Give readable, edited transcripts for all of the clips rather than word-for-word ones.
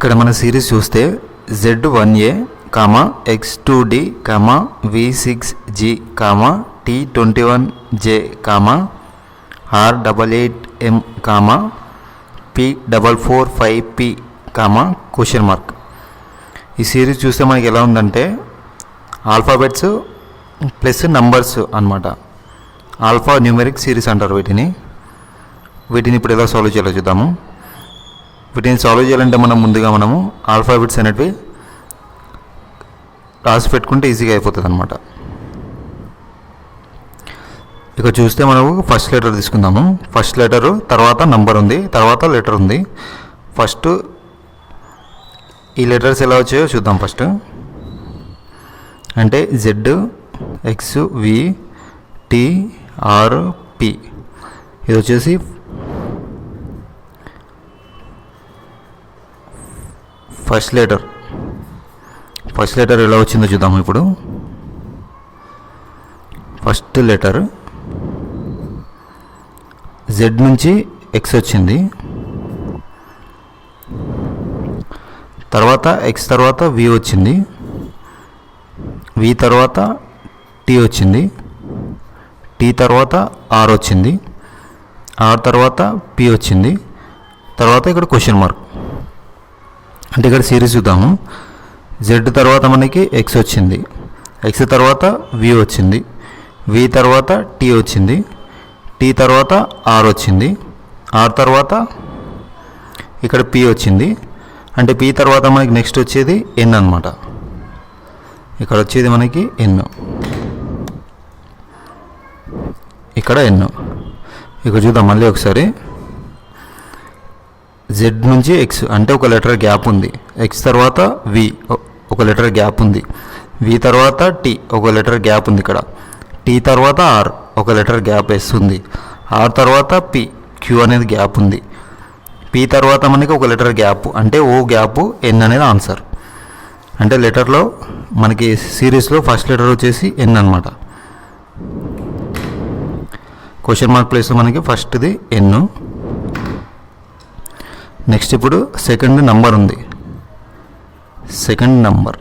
ఇక్కడ మన సిరీస్ చూస్తే Z1A, X2D, V6G, T21J, R88M, P445P, question mark. ఈ సిరీస్ చూస్తే మనకి ఎలా ఉందంటే ఆల్ఫాబెట్స్ ప్లస్ నంబర్స్ అన్నమాట. ఆల్ఫా న్యూమెరిక్ సిరీస్ అంటారు వీటిని ఇప్పుడు ఎలా సాల్వ్ చేయాలో చూద్దాము. వీటిని సాల్వ్ చేయాలంటే ముందుగా మనము ఆల్ఫాబెట్స్ అనేటివి రాసి పెట్టుకుంటే ఈజీగా అయిపోతుంది అనమాట. ఇక్కడ చూస్తే మనము ఫస్ట్ లెటర్ తీసుకుందాము. ఫస్ట్ లెటరు తర్వాత నంబర్ ఉంది, తర్వాత లెటర్ ఉంది. ఫస్ట్ ఈ లెటర్స్ ఎలా వచ్చాయో చూద్దాం. ఫస్ట్ అంటే Z, X, V, T, R, P. ఇది వచ్చేసి ఫస్ట్ లెటర్ ఎలా వచ్చిందో చూద్దాము. ఇప్పుడు ఫస్ట్ లెటర్ Z నుంచి X వచ్చింది, తర్వాత X తర్వాత V వచ్చింది, V తర్వాత T వచ్చింది, T తర్వాత R వచ్చింది, R తర్వాత P వచ్చింది, తర్వాత ఇక్కడ క్వశ్చన్ మార్క్. అంటే ఇక్కడ సిరీస్ చూద్దాము. Z తర్వాత మనకి X వచ్చింది, X తర్వాత V వచ్చింది, V తర్వాత T వచ్చింది, T తర్వాత R వచ్చింది, R తర్వాత ఇక్కడ P వచ్చింది. అంటే P తర్వాత మనకి నెక్స్ట్ వచ్చేది N అన్నమాట. ఇక్కడ వచ్చేది మనకి N, ఇక్కడ N. ఇక చూద్దాం మళ్ళీ ఒకసారి. Z నుంచి X అంటే ఒక లెటర్ గ్యాప్ ఉంది, X తర్వాత V ఒక లెటర్ గ్యాప్ ఉంది, V తర్వాత T ఒక లెటర్ గ్యాప్ ఉంది, ఇక్కడ T తర్వాత R ఒక లెటర్ గ్యాప్ S ఉంది, R తర్వాత P Q అనేది గ్యాప్ ఉంది, P తర్వాత మనకి ఒక లెటర్ గ్యాప్ అంటే O గ్యాప్ N అనేది ఆన్సర్. అంటే లెటర్లో మనకి సిరీస్లో ఫస్ట్ లెటర్ వచ్చేసి N అన్నమాట. క్వశ్చన్ మార్క్ ప్లేస్లో మనకి ఫస్ట్ది N. నెక్స్ట్ ఇప్పుడు సెకండ్ నంబర్ ఉంది. సెకండ్ నంబర్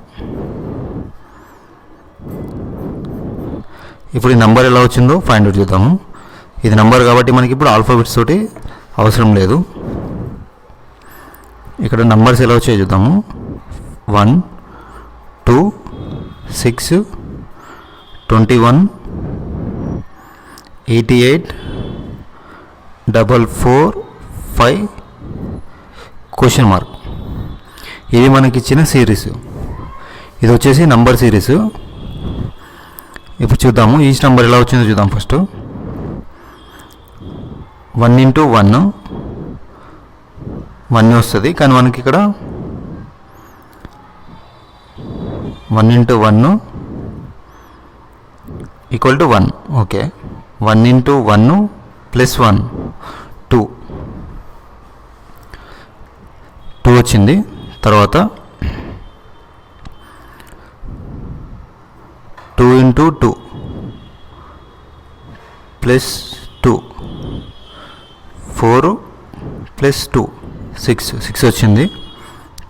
ఇప్పుడు ఈ నంబర్ ఎలా వచ్చిందో ఫైండ్ అవుట్ చేద్దాము. ఇది నంబర్ కాబట్టి మనకి ఇప్పుడు ఆల్ఫాబెట్స్ తోటి అవసరం లేదు. ఇక్కడ నంబర్స్ ఎలా వచ్చాయో చూద్దాము. 1, 2, 6, 21, 88, 44, 5, క్వశ్చన్ మార్క్. ఇది మనకి ఇచ్చిన సిరీస్. ఇది వచ్చేసి నంబర్ సిరీస్. ఇప్పుడు చూద్దాము ఈచ్ నంబర్ ఎలా వచ్చిందో చూద్దాం. ఫస్ట్ 1 into 1 వస్తుంది, కానీ మనకి ఇక్కడ 1 into 1 equal to 1. Okay, 1 into 1 plus 1 2 వచ్చింది. తర్వాత 2 into 2 ప్లస్ 2 4 ప్లస్ 2 6 వచ్చింది.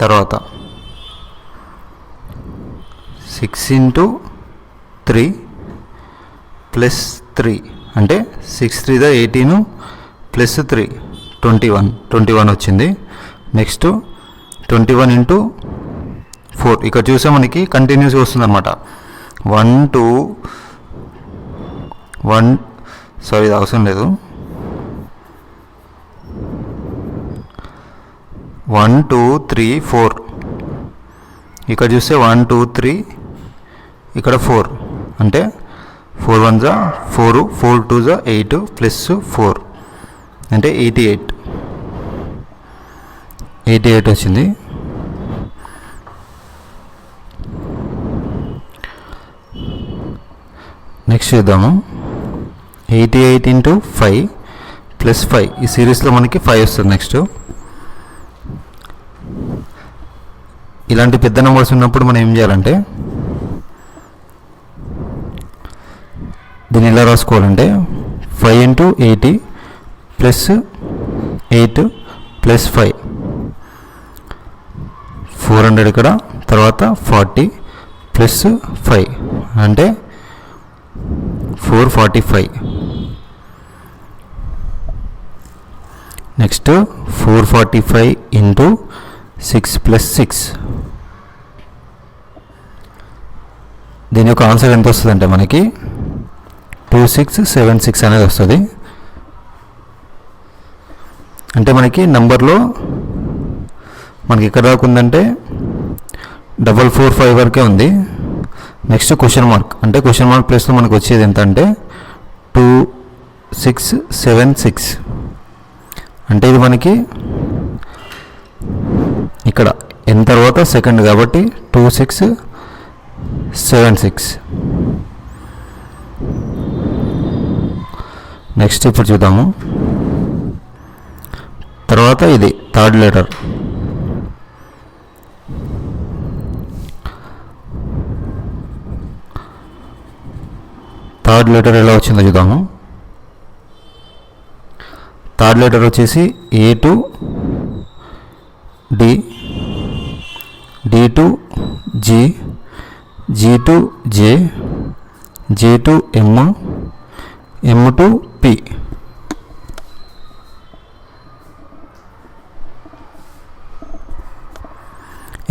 తర్వాత 6 into 3 ప్లస్ 3 అంటే 6 3 18 ప్లస్ 3 21 వచ్చింది. నెక్స్ట్ 21 into 4 ఇక్కడ చూసే మనకి కంటిన్యూస్గా వస్తుంది అనమాట. 1 2 1 సారీ ఇది అవసరం లేదు. 1 2 3 4 ఇక్కడ చూస్తే 1 2 3 ఇక్కడ 4 అంటే 4 1 జా 4 4 2 జా 8 ప్లస్ 4 అంటే 88 వచ్చింది. నెక్స్ట్ చూద్దాము. 88 into 5 ప్లస్ 5 ఈ సిరీస్లో మనకి 5 వస్తుంది. నెక్స్ట్ ఇలాంటి పెద్ద నెంబర్స్ ఉన్నప్పుడు మనం ఏం చేయాలంటే దీన్ని ఎలా రాసుకోవాలంటే 5 into 80 ప్లస్ 8 ప్లస్ 5 400 ఇక్కడ, తర్వాత 40 ప్లస్ 5 అంటే 445. Next 445 into 6 plus 6. దీని యొక్క ఆన్సర్ ఎంత వస్తుందంటే మనకి 2676 అనేది వస్తుంది. అంటే మనకి నంబర్లో మనకి ఎక్కడ దాకా ఉందంటే 445 వరకే ఉంది. నెక్స్ట్ క్వశ్చన్ మార్క్, అంటే క్వశ్చన్ మార్క్ ప్లేస్లో మనకు వచ్చేది ఎంత అంటే 2676. అంటే ఇది మనకి ఇక్కడ n తర్వాత సెకండ్ కాబట్టి 2676. నెక్స్ట్ ఇప్పుడు చూద్దాము. తర్వాత ఇది థర్డ్ లెటర్. థర్డ్ లెటర్ ఎలా వచ్చిందో చూద్దాము. థర్డ్ లెటర్ వచ్చేసి A to D, D to G, G to J, J to M, M to P.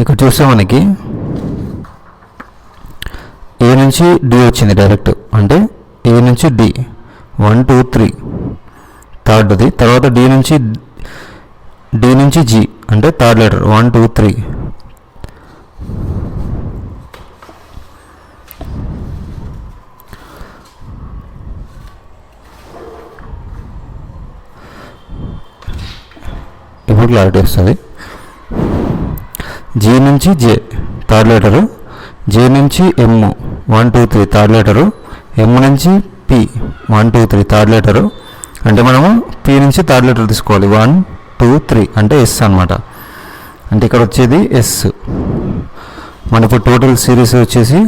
ఇక్కడ చూస్తే మనకి A నుంచి D వచ్చింది డైరెక్ట్, అంటే A నుంచి D 1 2 3 థర్డ్ది. తర్వాత D నుంచి G అంటే థర్డ్ లెటర్ 1 2 3. ఇప్పుడు క్లారిటీ వస్తుంది. G నుంచి J థర్డ్ లెటరు, J నుంచి M 1 2 3 థర్డ్ లెటరు, M నుంచి P 1 2 3 థర్డ్ లెటరు. అంటే మనము P నుంచి థర్డ్ లెటర్ తీసుకోవాలి 1 2 3 అంటే S అనమాట. అంటే ఇక్కడ వచ్చేది S. మన ఇప్పుడు టోటల్ సిరీస్ వచ్చేసి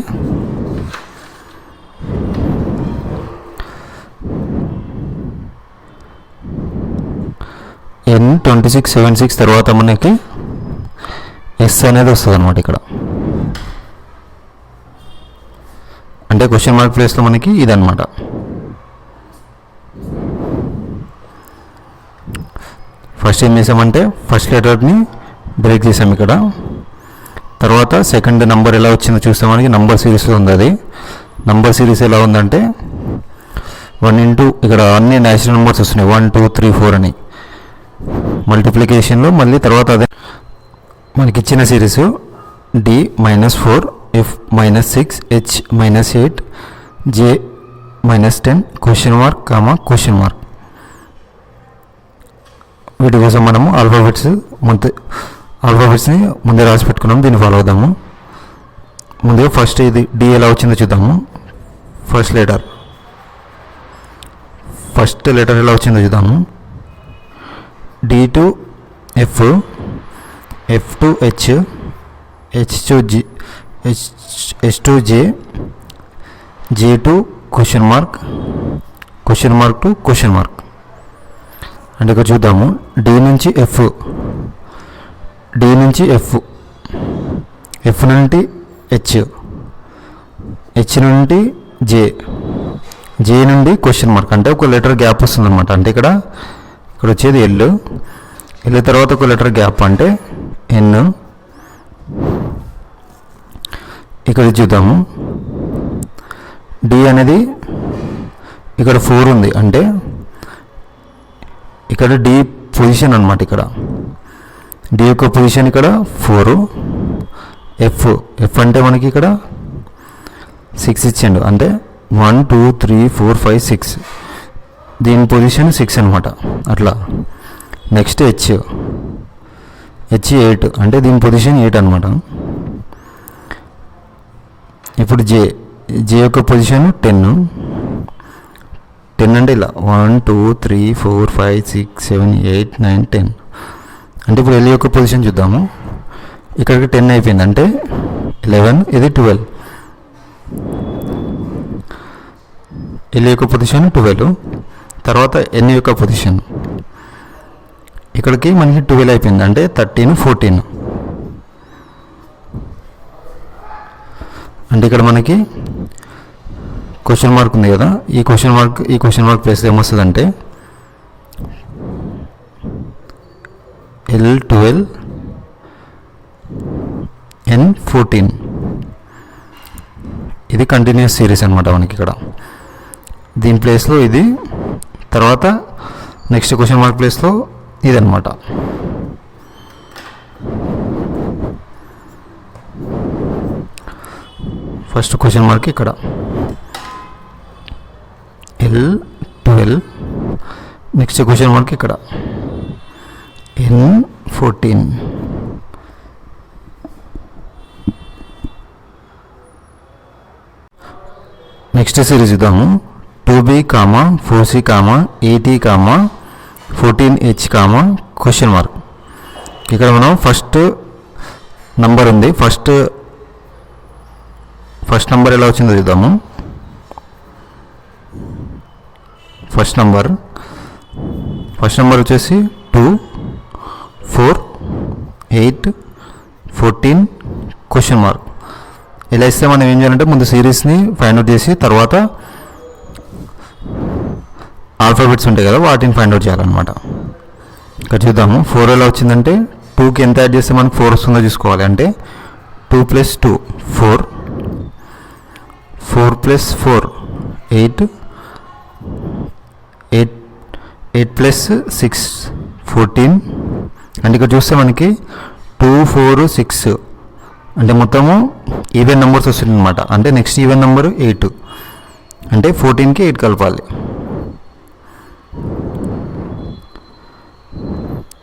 N2676 తర్వాత మనకి S అనేది వస్తుంది అనమాట ఇక్కడ. అంటే క్వశ్చన్ మార్క్ ప్లేస్లో మనకి ఇదన్నమాట. ఫస్ట్ ఏం చేసామంటే ఫస్ట్ లెటర్ని బ్రేక్ చేసాం ఇక్కడ. తర్వాత సెకండ్ నెంబర్ ఎలా వచ్చిందో చూస్తే మనకి నంబర్ సిరీస్లో ఉంది. అది నంబర్ సిరీస్ ఎలా ఉందంటే 1 ఇంటూ ఇక్కడ అన్ని న్యాచురల్ నెంబర్స్ వస్తున్నాయి 1 2 3 4 అని మల్టిప్లికేషన్లో. మళ్ళీ తర్వాత అదే మనకి ఇచ్చిన series D -4 F -6 H -8 J -10 question mark comma question mark. వీటి కోసం మనము ఆల్ఫాబెట్స్ని ముందే రాసి పెట్టుకున్నాము. దీన్ని ఫాలో అవుదాము. ముందుగా ఫస్ట్ ఇది D ఎలా వచ్చిందో చూద్దాము. ఫస్ట్ లెటర్ ఎలా వచ్చిందో చూద్దాము. D to F, F to H, H to G, H to J, J to question mark, question mark to question mark. అంటే ఇక్కడ చూద్దాము. D నుంచి F, D నుంచి F, F నుండి H, H నుండి J, J నుండి క్వశ్చన్ మార్క్. అంటే ఒక లెటర్ గ్యాప్ వస్తుంది అనమాట. అంటే ఇక్కడ వచ్చేది L తర్వాత ఒక లెటర్ గ్యాప్ అంటే N. ఇక్కడ చూద్దాము. D అనేది ఇక్కడ 4 ఉంది, అంటే ఇక్కడ D పొజిషన్ అనమాట. ఇక్కడ D యొక్క పొజిషన్ ఇక్కడ 4. F అంటే మనకి ఇక్కడ 6 ఇచ్చిండు, అంటే 1 2 3 4 5 6. దీని పొజిషన్ 6 అనమాట అట్లా. నెక్స్ట్ H 8 అంటే దీని పొజిషన్ 8 అనమాట. ఇప్పుడు J యొక్క పొజిషన్ 10 అంటే ఇలా 1 2 3 4 5 6 7 8 9 10. అంటే ఇప్పుడు L యొక్క పొజిషన్ చూద్దాము. ఇక్కడికి 10 అయిపోయింది, అంటే 11, ఇది 12. L యొక్క పొజిషన్ 12. తర్వాత N యొక్క పొజిషన్ ఇక్కడికి మనకి 12 అయిపోయింది, అంటే 13 14. అంటే ఇక్కడ మనకి క్వశ్చన్ మార్క్ ఉంది కదా, ఈ క్వశ్చన్ మార్క్ ప్లేస్ ఏమొస్తుందంటే L12 N14. ఇది కంటిన్యూస్ సిరీస్ అనమాట మనకి ఇక్కడ. దీని ప్లేస్లో ఇది, తర్వాత నెక్స్ట్ క్వశ్చన్ మార్క్ ప్లేస్లో ఇది అనమాట. ఫస్ట్ క్వశ్చన్ మార్క్ ఇక్కడ L12, నెక్స్ట్ క్వశ్చన్ మార్క్ ఇక్కడ N14. నెక్స్ట్ సిరీస్ ఇద్దాము. 2B, 4C, 8E, 14H, question mark. ఇక్కడ మనం ఫస్ట్ నంబర్ ఉంది, ఫస్ట్ నంబర్ ఎలా వచ్చిందో చూద్దాము. ఫస్ట్ నంబర్ వచ్చేసి 2, 4, 8, 14 క్వశ్చన్ మార్క్. ఇలా ఇస్తే మనం ఏం చేయాలంటే ముందు సిరీస్ని ఫైండ్ అవుట్ చేసి తర్వాత ఆల్ఫాబెట్స్ ఉంటాయి కదా వాటిని ఫైండ్ అవుట్ చేయాలన్నమాట. ఇక్కడ చూద్దాము. 4 ఎలా వచ్చిందంటే 2కి ఎంత యాడ్ చేస్తే మనకు 4 వస్తుందో చూసుకోవాలి. అంటే 2 + 2 4, 4 + 4 8, 8 + 6 14. అంటే ఇక్కడ చూస్తే మనకి 2, 4, 6 అంటే మొత్తము ఈవెన్ నెంబర్స్ వస్తుంది అనమాట. అంటే నెక్స్ట్ ఈవెన్ నెంబర్ 8, అంటే 14కి 8 కలపాలి.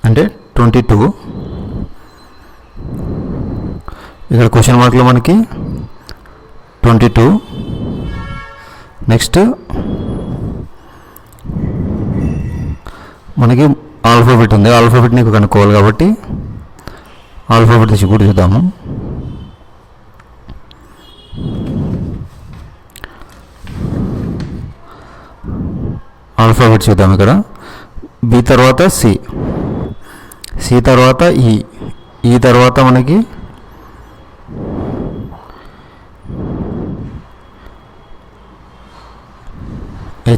అంటే 22. ఇక్కడ క్వశ్చన్ మార్క్లో మనకి 22. నెక్స్ట్ మనకి ఆల్ఫాబెట్ ఉంది, ఆల్ఫాబెట్ నీకు కనుక్కోవాలి కాబట్టి ఆల్ఫాబెట్ తెచ్చి కూడా చూద్దాము. ఆల్ఫాబెట్ చూద్దాం. ఇక్కడ B తర్వాత C తర్వాత E తర్వాత మనకి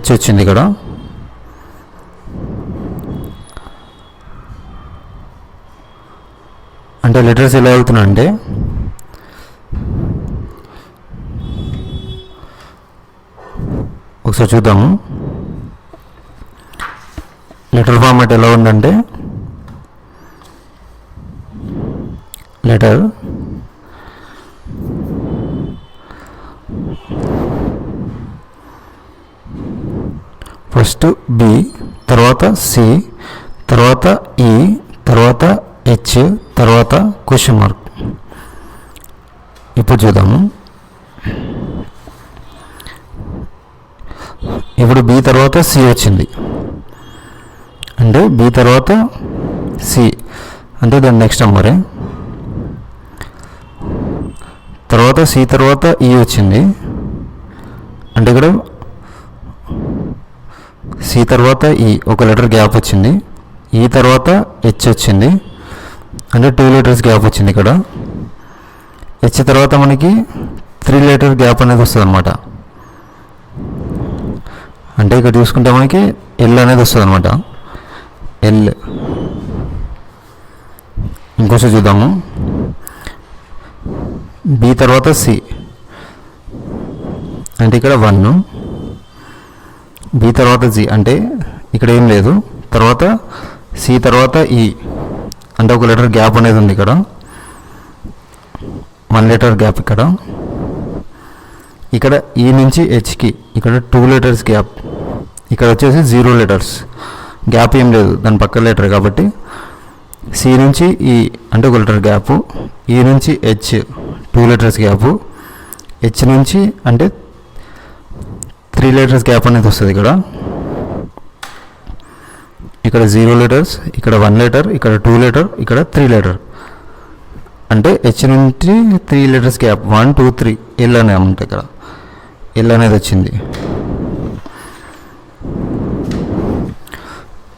H వచ్చింది ఇక్కడ. అంటే లెటర్స్ ఎలా వెళ్తున్నా అంటే ఒకసారి చూద్దాము. లెటర్ ఫార్మాట్ ఎలా ఉందంటే లెటర్ ఫస్ట్ B, తర్వాత C, తర్వాత E, తర్వాత H, తర్వాత క్వశ్చన్ మార్క్. ఇప్పుడు చూద్దాము. ఇప్పుడు B తర్వాత C వచ్చింది, అంటే B తర్వాత C అంటే దాని నెక్స్ట్ నెంబరే. తర్వాత C తర్వాత E వచ్చింది, అంటే ఇక్కడ C తర్వాత E ఒక లెటర్ గ్యాప్ వచ్చింది. E తర్వాత H వచ్చింది, అంటే 2 లెటర్స్ గ్యాప్ వచ్చింది ఇక్కడ. H తర్వాత మనకి 3 లెటర్ గ్యాప్ అనేది వస్తుంది అనమాట. అంటే ఇక్కడ చూసుకుంటే మనకి L అనేది వస్తుంది అనమాట. L. ఇంకోసారి చూద్దాము. B తర్వాత C అంటే ఇక్కడ 1, B తర్వాత G అంటే ఇక్కడ ఏం లేదు. తర్వాత C తర్వాత E అంటే ఒక లెటర్ గ్యాప్ అనేది ఉంది ఇక్కడ, 1 లెటర్ గ్యాప్ ఇక్కడ. ఇక్కడ E నుంచి Hకి ఇక్కడ 2 లెటర్స్ గ్యాప్, ఇక్కడ వచ్చేసి 0 లెటర్స్ గ్యాప్ ఏం లేదు, దాని పక్క లెటర్ కాబట్టి. C నుంచి E అంటే ఒక లెటర్ గ్యాప్, E నుంచి H 2 లెటర్స్ గ్యాప్, H నుంచి అంటే 3 లెటర్స్ గ్యాప్ అనేది వస్తుంది ఇక్కడ. ఇక్కడ 0 లెటర్స్, ఇక్కడ 1 లెటర్, ఇక్కడ 2 లెటర్, ఇక్కడ 3 లెటర్. అంటే H నుంచి 3 లెటర్స్ గ్యాప్ 1, 2, 3 L అనేది అన్నమాట. ఇక్కడ L అనేది వచ్చింది.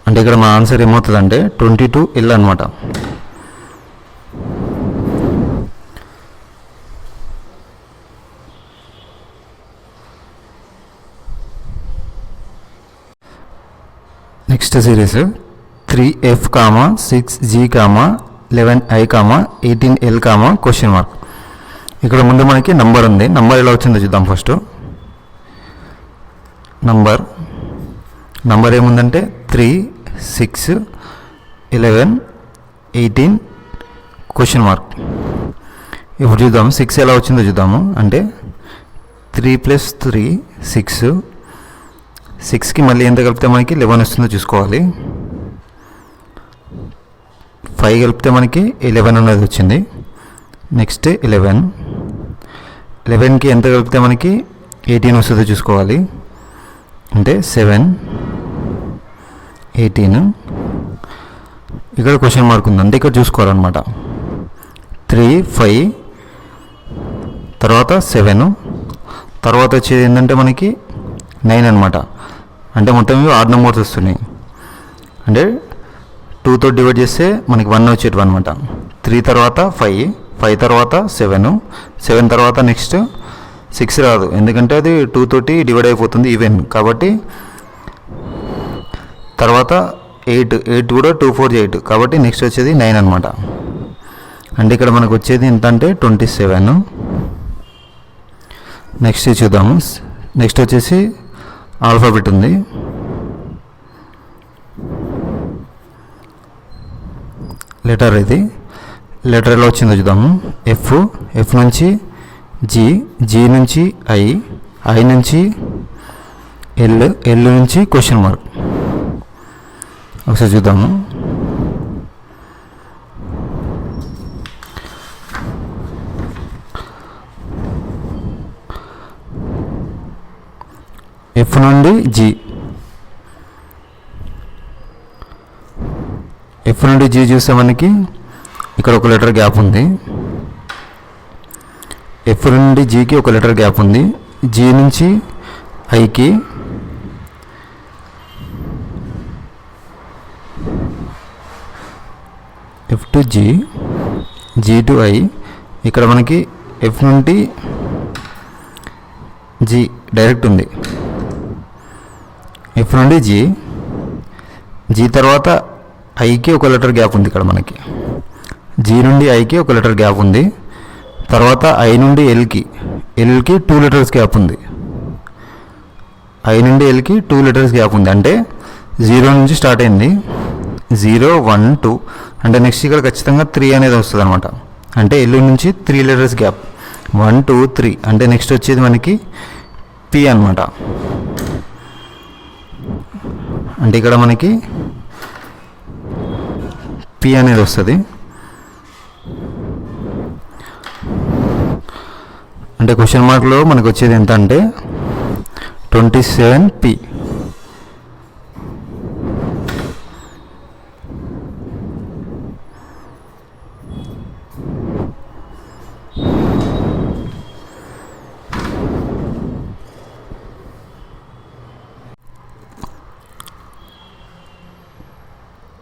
అంటే ఇక్కడ మా ఆన్సర్ ఏమవుతుందంటే 22 L అనమాట. Next series 3F, 6G, 11I, 18L, question mark. ఇక్కడ ముందు మనకి నంబర్ ఉంది. నంబర్ ఎలా వచ్చిందో చూద్దాం. ఫస్ట్ నంబర్ ఏముందంటే 3, 6, 11, 18 క్వశ్చన్ మార్క్. ఇప్పుడు చూద్దాం 6 ఎలా వచ్చిందో చూద్దాము. అంటే 3 + 3 6. 6కి మళ్ళీ ఎంత కలిపితే మనకి 11 వస్తుందో చూసుకోవాలి. 5 కలిపితే మనకి 11 అనేది వచ్చింది. నెక్స్ట్ 11కి ఎంత కలిపితే మనకి 18 వస్తుందో చూసుకోవాలి. అంటే 7, 18. ఇక్కడ క్వశ్చన్ మార్క్ ఉంది అంటే ఇక్కడ చూసుకోవాలన్నమాట. 3, 5 తర్వాత 7 తర్వాత వచ్చేది ఏంటంటే మనకి 9 అనమాట. అంటే మొత్తం ఇవి ఆడ్ నెంబర్స్ వస్తున్నాయి. అంటే 2తో డివైడ్ చేస్తే మనకి 1 వచ్చేటివి అనమాట. 3 తర్వాత 5, 5 తర్వాత 7, 7 తర్వాత నెక్స్ట్ 6 రాదు, ఎందుకంటే అది 2 తోటి డివైడ్ అయిపోతుంది ఈవెన్ కాబట్టి. తర్వాత 8 కూడా 2, 4, 8 కాబట్టి నెక్స్ట్ వచ్చేది 9 అనమాట. అంటే ఇక్కడ మనకు వచ్చేది ఎంత అంటే 27. నెక్స్ట్ చూద్దాము. నెక్స్ట్ వచ్చేసి ఆల్ఫాబెట్ ఉంది. లెటర్ ఇది. లెటర్ ఎలా వచ్చిందో చూద్దాము. ఎఫ్ నుంచి జీ నుంచి ఐ నుంచి ఎల్ నుంచి క్వశ్చన్ మార్క్. ఒకసారి చూద్దాము. ఎఫ్ నుండి జీ, ఎఫ్ నుండి జీ చూస్తే మనకి ఇక్కడ ఒక లెటర్ గ్యాప్ ఉంది. ఎఫ్ నుండి జీకి ఒక లెటర్ గ్యాప్ ఉంది. జీ నుంచి ఐకి, F to G, G to I. ఇక్కడ మనకి ఎఫ్ నుండి జీ డైరెక్ట్ ఉంది. ఎఫ్ నుండి జీ తర్వాత ఐకి ఒక లెటర్ గ్యాప్ ఉంది. ఇక్కడ మనకి జీ నుండి ఐకి ఒక లెటర్ గ్యాప్ ఉంది. తర్వాత ఐ నుండి ఎల్కి 2 లెటర్స్ గ్యాప్ ఉంది. ఐ నుండి ఎల్కి 2 లెటర్స్ గ్యాప్ ఉంది. అంటే 0 నుంచి స్టార్ట్ అయింది. 0, 1, 2 అంటే నెక్స్ట్ ఇక్కడ ఖచ్చితంగా 3 అనేది వస్తుంది అనమాట. అంటే ఎల్ నుంచి 3 లెటర్స్ గ్యాప్ 1, 2, 3 అంటే నెక్స్ట్ వచ్చేది మనకి పి అనమాట. అంటే ఇక్కడ మనకి పి అనేది వస్తుంది. అంటే క్వశ్చన్ మార్క్లో మనకు వచ్చేది ఎంత అంటే 27P.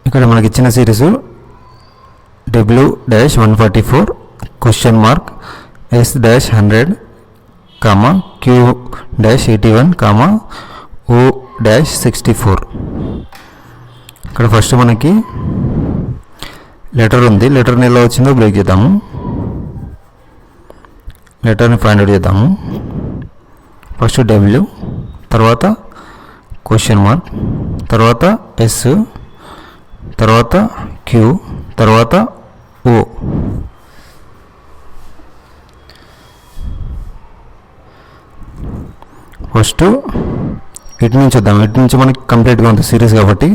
ఇక్కడ మనకి ఇచ్చిన series W-144 question mark S-100, Q-81, O-64. ఇక్కడ ఫస్ట్ మనకి లెటర్ ఉంది. లెటర్ని ఎలా వచ్చిందో బ్రేక్ చేద్దాము. లెటర్ని ఫైండ్ అవుట్ చేద్దాము. ఫస్ట్ W, తర్వాత క్వశ్చన్ మార్క్, తర్వాత S, తర్వాత Q, తర్వాత O. ఫస్ట్ ఇటు నుంచి వద్దాం. ఇటు నుంచి మనకి కంప్లీట్గా ఉంది సిరీస్ కాబట్టి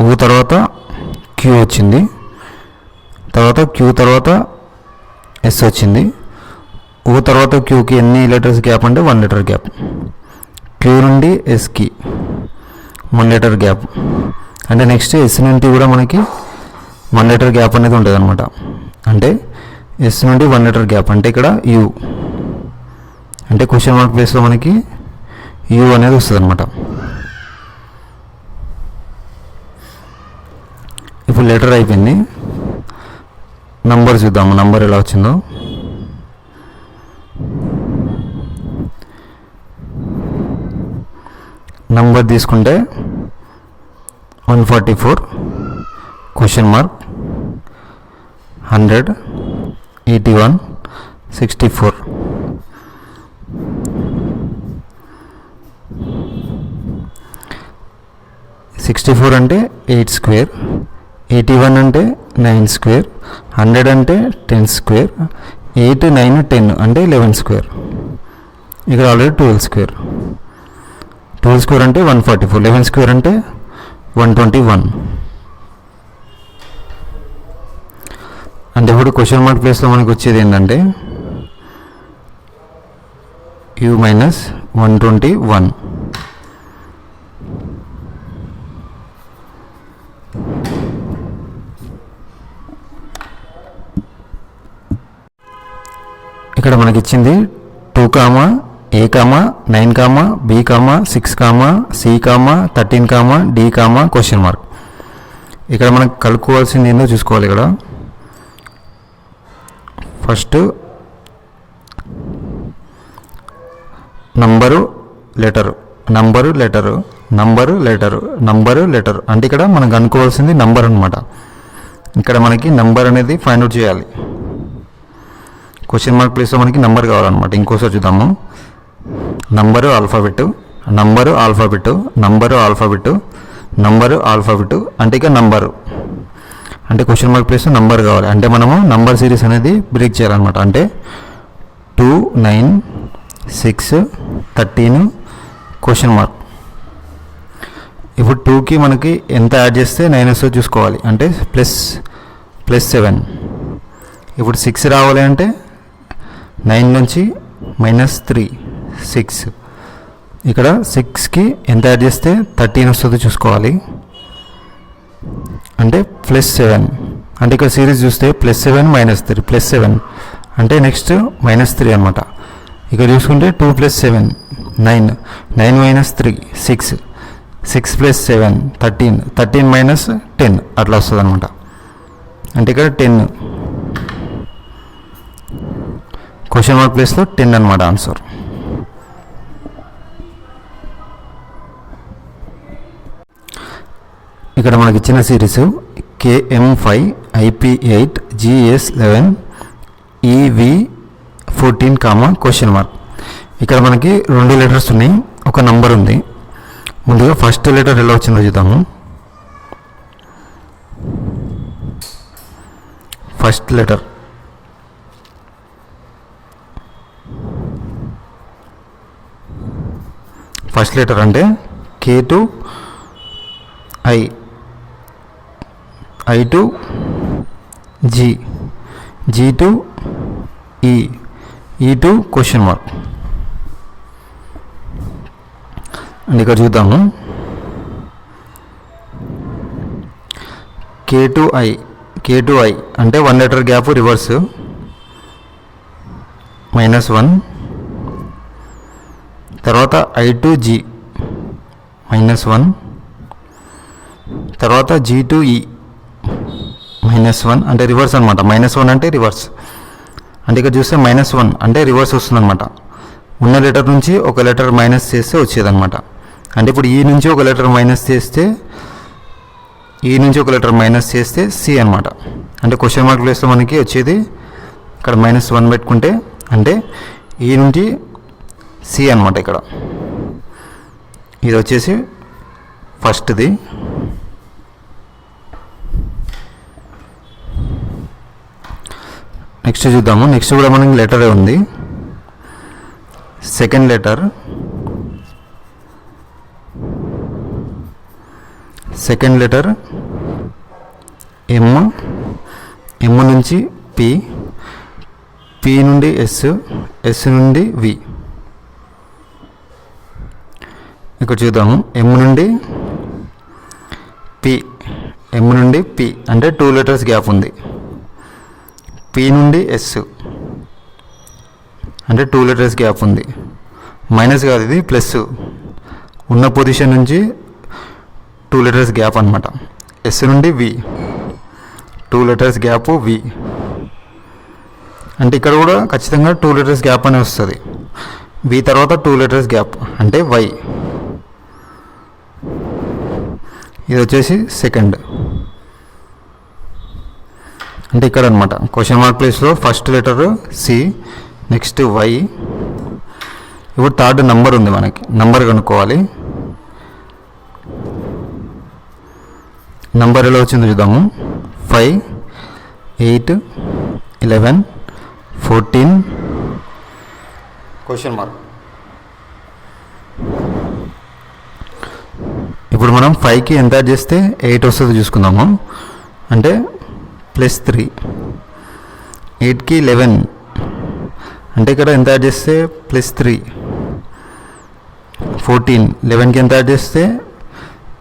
ఓ తర్వాత క్యూ వచ్చింది, తర్వాత క్యూ తర్వాత ఎస్ వచ్చింది. ఓ తర్వాత క్యూకి ఎన్ని లెటర్స్ గ్యాప్ అంటే 1 లెటర్ గ్యాప్. క్యూ నుండి ఎస్కి 1 లెటర్ గ్యాప్. అంటే నెక్స్ట్ ఎస్ నుండి కూడా మనకి 1 లెటర్ గ్యాప్ అనేది ఉంటుంది అనమాట. అంటే ఎస్ నుండి 1 లెటర్ గ్యాప్ అంటే ఇక్కడ యూ, అంటే క్వశ్చన్ మార్క్ ప్లేస్లో మనకి యూ అనేది వస్తుంది అనమాట. ఇప్పుడు లెటర్ అయిపోయింది. నంబర్ చూద్దాము, నంబర్ ఎలా వచ్చిందో. నంబర్ తీసుకుంటే 144 క్వశ్చన్ మార్క్ 100 81 64. అంటే 8 స్క్వేర్, 81 అంటే 9 స్క్వేర్, 100 అంటే 10 స్క్వేర్, 8 9 10 అంటే 11 స్క్వేర్. ఇక్కడ ఆల్రెడీ 12 స్క్వేర్. 12 స్క్వేర్ అంటే 144, 11 స్క్వేర్ అంటే 121. అంటే ఇప్పుడు క్వశ్చన్ మార్క్ ప్లేస్లో మనకు వచ్చేది ఏంటంటే u మైనస్ 121. ఇక్కడ మనకి ఇచ్చింది 2, A, 9, B, 6, C, 13, D, question mark. ఇక్కడ మనకు కలుపుకోవాల్సింది ఏందో చూసుకోవాలి. ఇక్కడ ఫస్ట్ నంబరు లెటరు అంటే ఇక్కడ మనం కనుక్కోవాల్సింది నంబర్ అనమాట. ఇక్కడ మనకి నంబర్ అనేది ఫైండ్ అవుట్ చేయాలి. క్వశ్చన్ మార్క్ ప్లేస్లో మనకి నంబర్ కావాలన్నమాట. ఇంకోసారి చూద్దాము. నంబరు ఆల్ఫాబెట్ అంటే ఇక నంబరు అంటే క్వశ్చన్ మార్క్ ప్లేస్లో నంబర్ కావాలి. అంటే మనము నంబర్ సిరీస్ అనేది బ్రేక్ చేయాలన్నమాట. అంటే 2, 9, 6, 13 క్వశ్చన్ మార్క్. ఇప్పుడు 2కి మనకి ఎంత యాడ్ చేస్తే 9 వస్తుందో చూసుకోవాలి. అంటే ప్లస్ 7. ఇప్పుడు 6 రావాలి అంటే 9 నుంచి -3 6. ఇక్కడ 6కి ఎంత యాడ్ చేస్తే 13 వస్తుందో చూసుకోవాలి. అంటే +7. అంటే ఇక్కడ సిరీస్ చూస్తే +7 -3 +7 అంటే నెక్స్ట్ -3 అనమాట. ఇక్కడ చూసుకుంటే 2 + 7 9 9 - 3 6 6 + 7 13 13 - 10 అట్లా వస్తుంది అనమాట. అంటే ఇక్కడ 10 క్వశ్చన్ మార్క్ ప్లేస్లో 10 అనమాట ఆన్సర్. ఇక్కడ మనకి ఇచ్చిన series KM5 IP8 GS11 EV14 question mark. ఇక్కడ మనకి 2 లెటర్స్ ఉన్నాయి, ఒక నంబర్ ఉంది. ముందుగా ఫస్ట్ లెటర్ ఎలా వచ్చిందో చూద్దాము. ఫస్ట్ లెటర్ అంటే K to I, I to G, G to E, E to question mark. And ఇక్కడ చూద్దాము. K to I అంటే 1 లెటర్ గ్యాప్ రివర్స్ -1. తర్వాత I to G -1. తర్వాత G to E -1 అంటే రివర్స్ అనమాట. -1 అంటే రివర్స్. అంటే ఇక్కడ చూస్తే -1 అంటే రివర్స్ వస్తుందన్నమాట. ఉన్న లెటర్ నుంచి ఒక లెటర్ మైనస్ చేస్తే వచ్చేదన్నమాట. అంటే ఇప్పుడు ఈ నుంచి ఒక లెటర్ మైనస్ చేస్తే C అనమాట. అంటే క్వశ్చన్ మార్క్ ప్లేస్లో మనకి వచ్చేది ఇక్కడ -1 పెట్టుకుంటే అంటే ఈ నుంచి C అనమాట. ఇక్కడ ఇది వచ్చేసి ఫస్ట్ది. నెక్స్ట్ చూద్దాము. నెక్స్ట్ కూడా మనకి లెటరే ఉంది. సెకండ్ లెటర్ M నుంచి P నుండి S నుండి V. ఇక్కడ చూద్దాము. M నుండి P అంటే 2 లెటర్స్ గ్యాప్ ఉంది. P నుండి S అంటే 2 లెటర్స్ గ్యాప్ ఉంది. మైనస్ కాదు, ఇది ప్లస్. ఉన్న పొజిషన్ నుంచి 2 లెటర్స్ గ్యాప్ అనమాట. S నుండి V 2 లెటర్స్ గ్యాప్ V. అంటే ఇక్కడ కూడా ఖచ్చితంగా 2 లెటర్స్ గ్యాప్ అనే వస్తుంది. V తర్వాత 2 లెటర్స్ గ్యాప్ అంటే Y. ఇది వచ్చేసి సెకండ్. అంటే ఇక్కడ అనమాట క్వశ్చన్ మార్క్ ప్లేస్లో first letter C, next Y. ఇప్పుడు థర్డ్ నంబర్ ఉంది, మనకి నంబర్ కనుక్కోవాలి. నంబర్ ఎలా వచ్చిందో చూద్దాము. 5, 8, 11, 14 క్వశ్చన్ మార్క్. ఇప్పుడు మనం 5కి ఎంత యాడ్ చేస్తే 8 వస్తుందో చూసుకుందాము. అంటే +3. 8కి 11 అంటే ఇక్కడ ఎంత యాడ్ చేస్తే +3. 14. 11కి ఎంత యాడ్ చేస్తే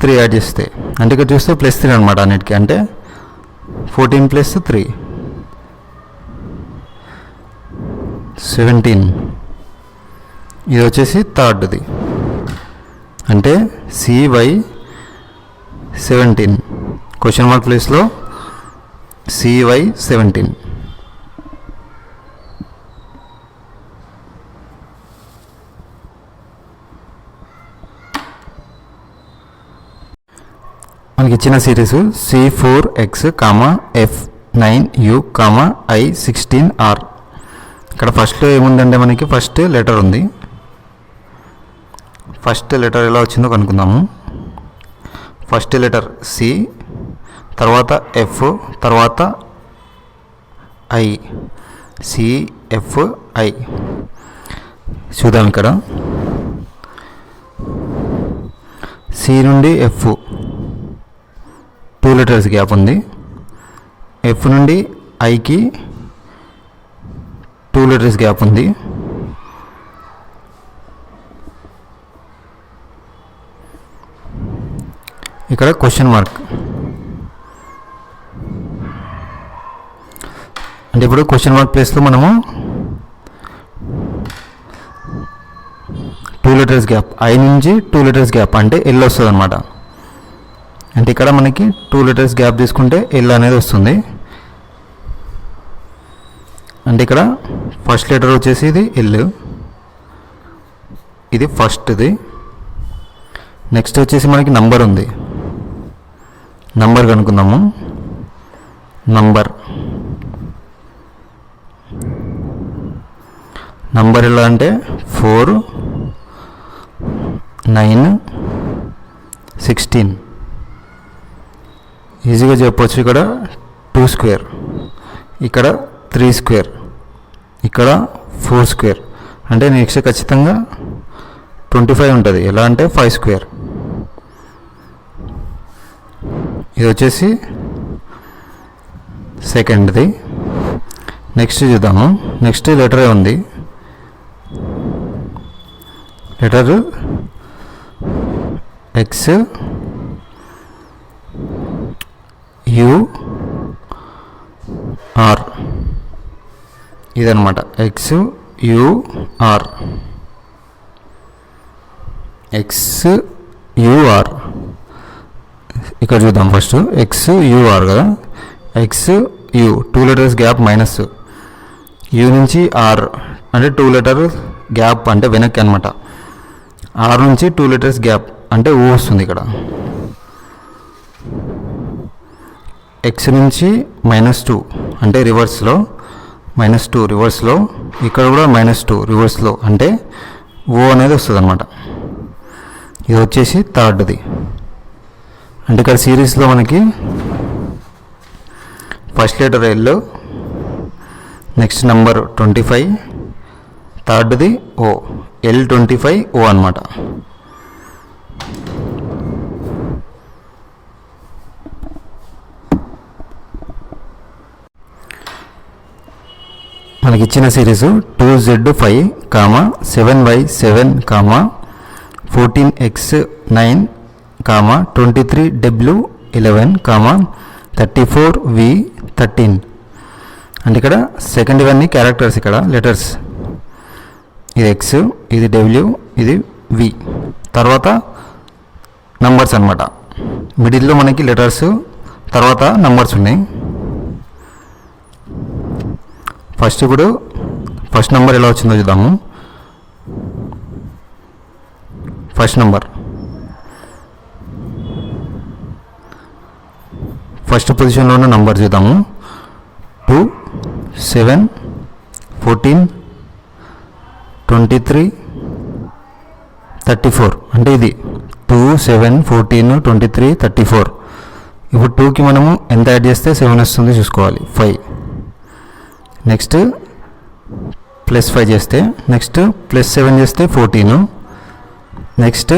3 యాడ్ చేస్తే అంటే ఇక్కడ చూస్తే +3 అనమాట అన్నిటికీ. అంటే 14 + 3 17. ఇది వచ్చేసి థర్డ్ది. అంటే CY 17. క్వశ్చన్ మార్క్ ప్లేస్లో CY 17. మనకి ఇచ్చిన సిరీస్ C4X, F9U, I16R. ఇక్కడ ఫస్ట్ ఏముందంటే మనకి ఫస్ట్ లెటర్ ఉంది. ఫస్ట్ లెటర్ ఎలా వచ్చిందో కనుక్కుందాము. ఫస్ట్ లెటర్ సి, తర్వాత ఎఫ్, తర్వాత ఐ. CFI చూద్దాం. ఇక్కడ సి నుండి ఎఫ్ 2 లెటర్స్ గ్యాప్ ఉంది. ఎఫ్ నుండి ఐకి 2 లెటర్స్ గ్యాప్ ఉంది. ఇక్కడ క్వశ్చన్ మార్క్. అంటే ఇప్పుడు క్వశ్చన్ మార్క్ ప్లేస్లో మనము 2 లెటర్స్ గ్యాప్, ఐ నుంచి 2 లెటర్స్ గ్యాప్ అంటే ఎల్ వస్తుంది అనమాట. అంటే ఇక్కడ మనకి 2 లెటర్స్ గ్యాప్ తీసుకుంటే ఎల్ అనేది వస్తుంది. అంటే ఇక్కడ ఫస్ట్ లెటర్ వచ్చేసి ఇది ఎల్, ఇది ఫస్ట్ది. నెక్స్ట్ వచ్చేసి మనకి నంబర్ ఉంది. నంబర్ కనుక్కుందాము. నంబర్ ఎలా అంటే 4, 9, 16. ఈజీగా చెప్పవచ్చు. ఇక్కడ 2 స్క్వేర్, ఇక్కడ 3 స్క్వేర్, ఇక్కడ 4 స్క్వేర్. అంటే నెక్స్ట్ ఖచ్చితంగా 25 ఉంటుంది. ఎలా అంటే 5 స్క్వేర్. ఇది వచ్చేసి సెకండ్ది. నెక్స్ట్ చూద్దాము. నెక్స్ట్ లెటరే ఉంది. Letter X, U, R. ఇదన్నమాట XUR. XUR ఇక్కడ చూద్దాం. ఫస్ట్ XUR కదా. XU 2 letters gap minus, U నుంచి R అంటే 2 లెటర్ గ్యాప్ అంటే వెనక్కి అనమాట. R నుంచి 2 లెటర్స్ గ్యాప్ అంటే O వస్తుంది ఇక్కడ. X నుంచి -2 అంటే రివర్స్లో, -2 రివర్స్లో. ఇక్కడ కూడా -2 రివర్స్లో అంటే O అనేది వస్తుంది అనమాట. ఇది వచ్చేసి థర్డ్ది. అంటే ఇక్కడ సిరీస్లో మనకి first letter L, next number 25, థర్డ్ది O, L25O అనమాట. మనకి ఇచ్చిన series 2Z5, 7Y7, 14X9, 23W11, 34V13. అంటే ఇక్కడ సెకండ్ ఇవన్నీ క్యారెక్టర్స్, ఇక్కడ లెటర్స్. ఇది X, ఇది W, ఇది V. తర్వాత నంబర్స్ అనమాట. మిడిల్లో మనకి లెటర్స్, తర్వాత నంబర్స్ ఉన్నాయి. ఇప్పుడు ఫస్ట్ నెంబర్ ఎలా వచ్చిందో చూద్దాము. ఫస్ట్ నెంబర్ ఫస్ట్ పొజిషన్లో ఉన్న నంబర్ చూద్దాము. 2, 7, 14, 23, 34 అంటే ఇది 2, 7, 14, 23, 34. ఇప్పుడు 2కి మనము ఎంత యాడ్ చేస్తే 7 వస్తుంది చూసుకోవాలి. 5. నెక్స్ట్ +5 చేస్తే, నెక్స్ట్ +7 చేస్తే 14. నెక్స్ట్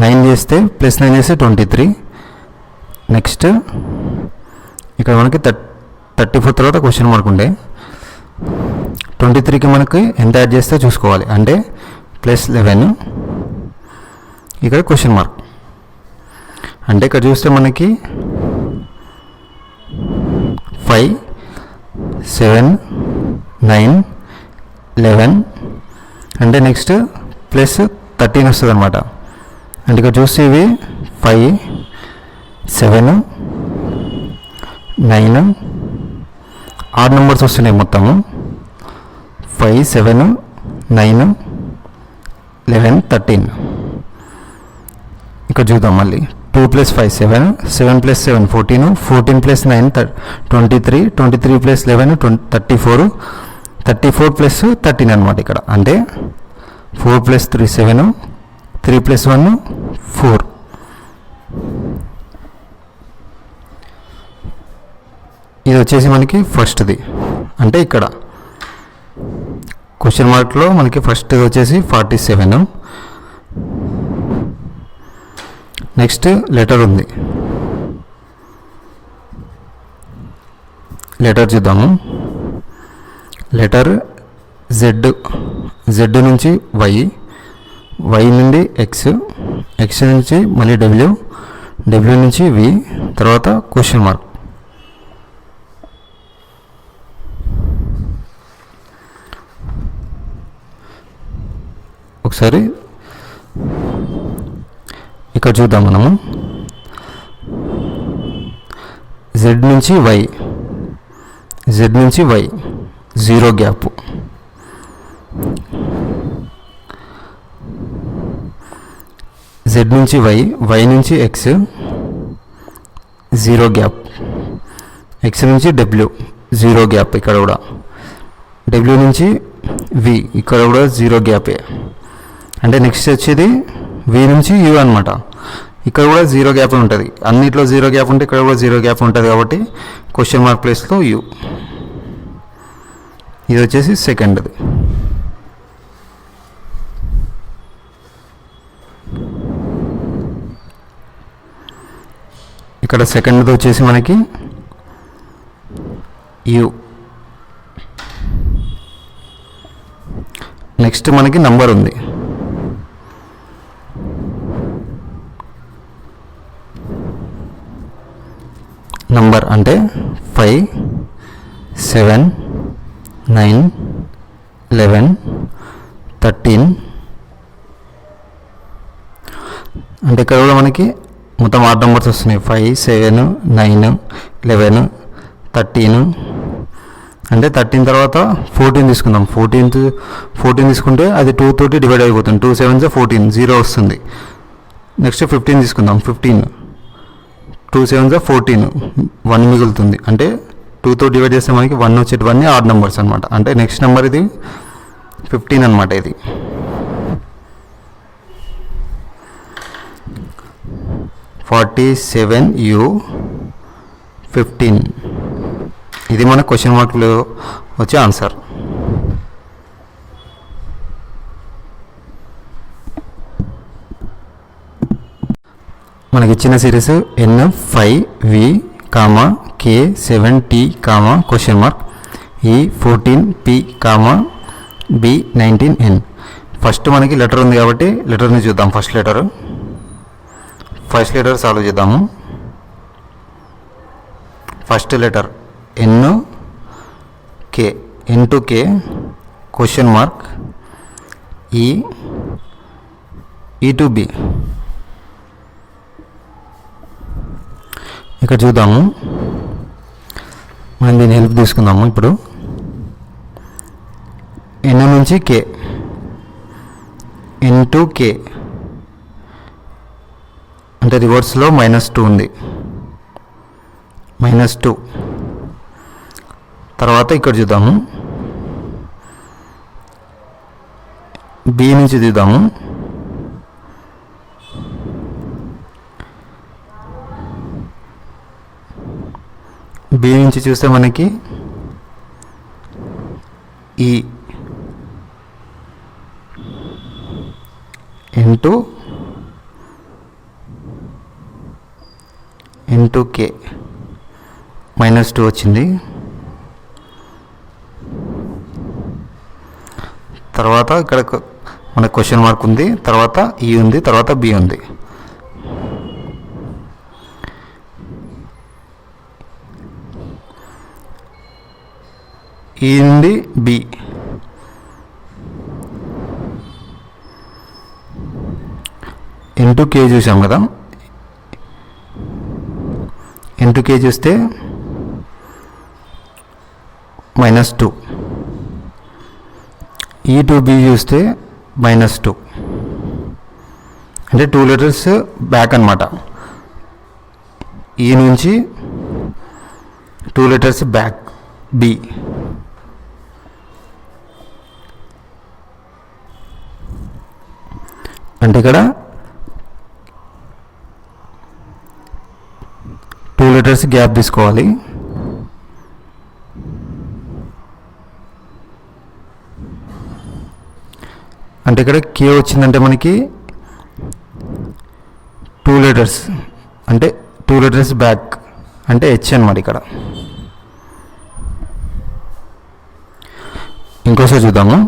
9 చేస్తే +9 చేస్తే 23. నెక్స్ట్ ఇక్కడ మనకి 34 తర్వాత క్వశ్చన్ మార్క్ ఉండే 23కి మనకి ఎంత యాడ్ చేస్తే చూసుకోవాలి. అంటే +11 ఇక్కడ క్వశ్చన్ మార్క్. అంటే ఇక్కడ చూస్తే మనకి 5, 7, 9, 11 అంటే నెక్స్ట్ +13 వస్తుంది అనమాట. అంటే ఇక్కడ చూస్తే ఇవి 5, 7, 9 ఆడ్ నెంబర్స్ వస్తున్నాయి మొత్తము. 5, 7, 9, 11, 13. ఇక్కడ చూద్దాం మళ్ళీ 2 + 5 7, 7 + 7 14, 14 + 9 23, 23 + 11 34, 34 + 13 అనమాట ఇక్కడ. అంటే 4 + 3 7, 3 + 1 4. ఇది వచ్చేసి మనకి ఫస్ట్ది. అంటే ఇక్కడ క్వశ్చన్ మార్క్లో మనకి ఫస్ట్ వచ్చేసి 47. నెక్స్ట్ లెటర్ ఉంది. లెటర్ చూద్దాము. లెటర్ Z నుంచి Y నుండి X నుంచి మళ్ళీ W నుంచి V, తర్వాత క్వశ్చన్ మార్క్. ఒకసారి ఇక్కడ చూద్దాం మనము. Z నుంచి Y 0 గ్యాప్. Z నుంచి Y నుంచి X 0 గ్యాప్. X నుంచి W 0 గ్యాప్ ఇక్కడ కూడా. W నుంచి V ఇక్కడ కూడా 0 గ్యాపే. అంటే నెక్స్ట్ వచ్చేది V నుంచి U అనమాట. ఇక్కడ కూడా 0 గ్యాప్ ఉంటుంది. అన్నిట్లో 0 గ్యాప్ ఉంటే ఇక్కడ కూడా 0 గ్యాప్ ఉంటుంది కాబట్టి క్వశ్చన్ మార్క్ ప్లేస్లో U. ఇది వచ్చేసి సెకండ్ది. ఇక్కడ సెకండ్ది వచ్చేసి మనకి U. నెక్స్ట్ మనకి నంబర్ ఉంది. నంబర్ అంటే 5, 7, 9, 11, 13. అంటే ఇక్కడ కూడా మనకి మొత్తం 8 నెంబర్స్ వస్తున్నాయి. 5, 7, 9, 11, 13. అంటే 13 తర్వాత 14 తీసుకుందాం. 14 తీసుకుంటే అది 2 తోటి డివైడ్ అయిపోతుంది. 2 7 14 0 వస్తుంది. నెక్స్ట్ 15 తీసుకుందాం. 15 2 7 14 1 మిగులుతుంది. అంటే 2తో డివైడ్ చేస్తే మనకి 1 వచ్చేటివన్నీ ఆడ్ నెంబర్స్ అనమాట. అంటే నెక్స్ట్ నెంబర్ ఇది 15 అనమాట. ఇది 47U 15. ఇది మన క్వశ్చన్ మార్క్లో వచ్చే ఆన్సర్. మనకి ఇచ్చిన series N5V, K7T, question mark E14P, B19N. First మనకి లెటర్ ఉంది కాబట్టి లెటర్ని చూద్దాం. ఫస్ట్ లెటర్ సాల్వ్ చేద్దాము. First letter N to K, question mark E to B. ఇక్కడ చూద్దాము. మనం దీని హెల్ప్ తీసుకుందాము. ఇప్పుడు N నుంచి K, N to K, అంటే రివర్స్లో -2 ఉంది, -2. తర్వాత ఇక్కడ చూద్దాము, బి నుంచి చూద్దాము. బి నుంచి చూస్తే మనకి ఈ ఇంటూ కే -2 వచ్చింది. తర్వాత ఇక్కడ మనకు క్వశ్చన్ మార్క్ ఉంది, తర్వాత ఈ ఉంది, తర్వాత బి ఉంది. ఈ నుండి బి, ఇంటూ కే చూసాం కదా, ఇంటూ కే చూస్తే -2. ఈ టు బి చూస్తే -2, అంటే 2 లెటర్స్ బ్యాక్ అనమాట. ఈ నుంచి 2 లెటర్స్ బ్యాక్ బి. అంటే ఇక్కడ 2 లెటర్స్ గ్యాప్ తీసుకోవాలి. అంటే ఇక్కడ కే వచ్చిందంటే మనకి 2 లెటర్స్, అంటే 2 లెటర్స్ బ్యాక్ అంటే హెచ్ అనమాట. ఇక్కడ ఇంకోసారి చూద్దాము.